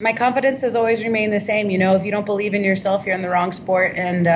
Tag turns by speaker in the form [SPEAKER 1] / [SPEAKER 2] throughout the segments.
[SPEAKER 1] My confidence has always remained the same. If you don't believe in yourself, you're in the wrong sport. And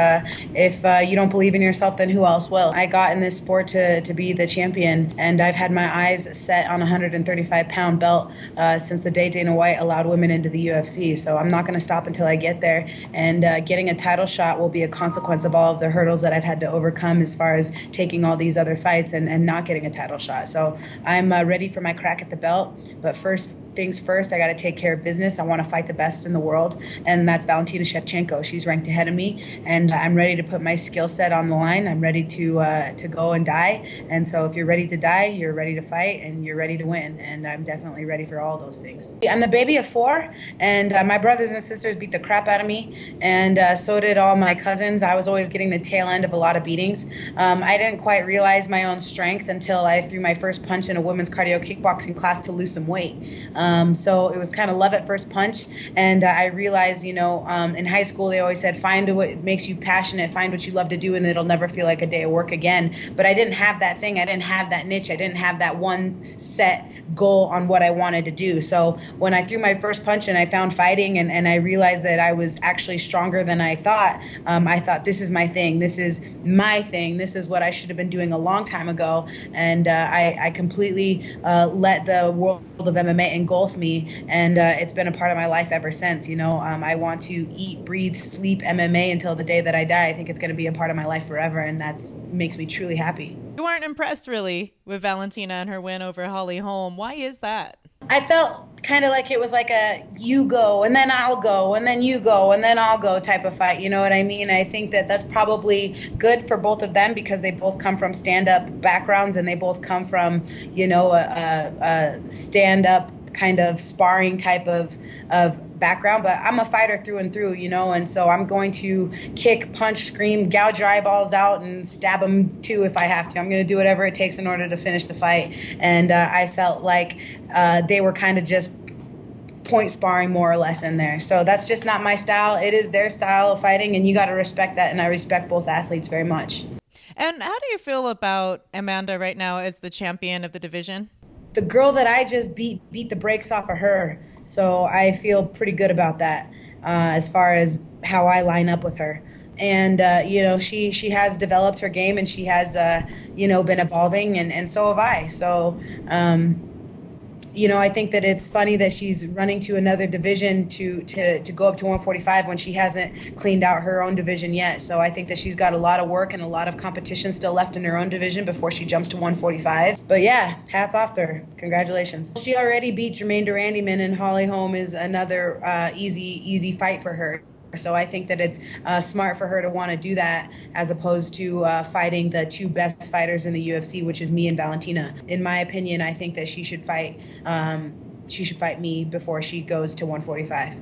[SPEAKER 1] if you don't believe in yourself, then who else will? I got in this sport to be the champion, and I've had my eyes set on a 135-pound belt since the day Dana White allowed women into the UFC. So I'm not going to stop until I get there. And getting a title shot will be a consequence of all of the hurdles that I've had to overcome as far as taking all these other fights and not getting a title shot. So I'm ready for my crack at the belt. But first things first, I got to take care of business. I want to fight the best in the world, and that's Valentina Shevchenko. She's ranked ahead of me, and I'm ready to put my skill set on the line. I'm ready to go and die. And so if you're ready to die, you're ready to fight, and you're ready to win. And I'm definitely ready for all those things. I'm the baby of four, and my brothers and sisters beat the crap out of me, and so did all my cousins. I was always getting the tail end of a lot of beatings. I didn't quite realize my own strength until I threw my first punch in a women's cardio kickboxing class to lose some weight. So it was kind of love at first punch. And I realized, in high school, they always said, find what makes you passionate, find what you love to do, and it'll never feel like a day of work again. But I didn't have that thing. I didn't have that niche. I didn't have that one set goal on what I wanted to do. So when I threw my first punch and I found fighting and I realized that I was actually stronger than I thought this is my thing. This is my thing. This is what I should have been doing a long time ago. And I completely let the world of MMA engulf me, and it's been a part of my life ever since. I want to eat, breathe, sleep MMA until the day that I die. I think it's going to be a part of my life forever, and that makes me truly happy.
[SPEAKER 2] You weren't impressed really with Valentina and her win over Holly Holm. Why is that?
[SPEAKER 1] I felt kind of like it was like a you go and then I'll go and then you go and then I'll go type of fight. You know what I mean? I think that that's probably good for both of them because they both come from stand-up backgrounds and they both come from, a stand-up kind of sparring type of background. But I'm a fighter through and through, and so I'm going to kick, punch, scream, gouge your eyeballs out, and stab them too if I have to. I'm going to do whatever it takes in order to finish the fight. And I felt like they were kind of just point sparring more or less in there. So that's just not my style. It is their style of fighting, and you got to respect that. And I respect both athletes very much.
[SPEAKER 2] And how do you feel about Amanda right now as the champion of the division?
[SPEAKER 1] The girl that I just beat the brakes off of her. So I feel pretty good about that as far as how I line up with her. And she has developed her game, and she has been evolving, and so have I. So I think that it's funny that she's running to another division to go up to 145 when she hasn't cleaned out her own division yet. So I think that she's got a lot of work and a lot of competition still left in her own division before she jumps to 145. But yeah, hats off to her. Congratulations. She already beat Jermaine Durandyman, and Holly Holm is another easy fight for her. So I think that it's smart for her to want to do that as opposed to fighting the two best fighters in the UFC, which is me and Valentina. In my opinion, I think that she should fight me before she goes to 145.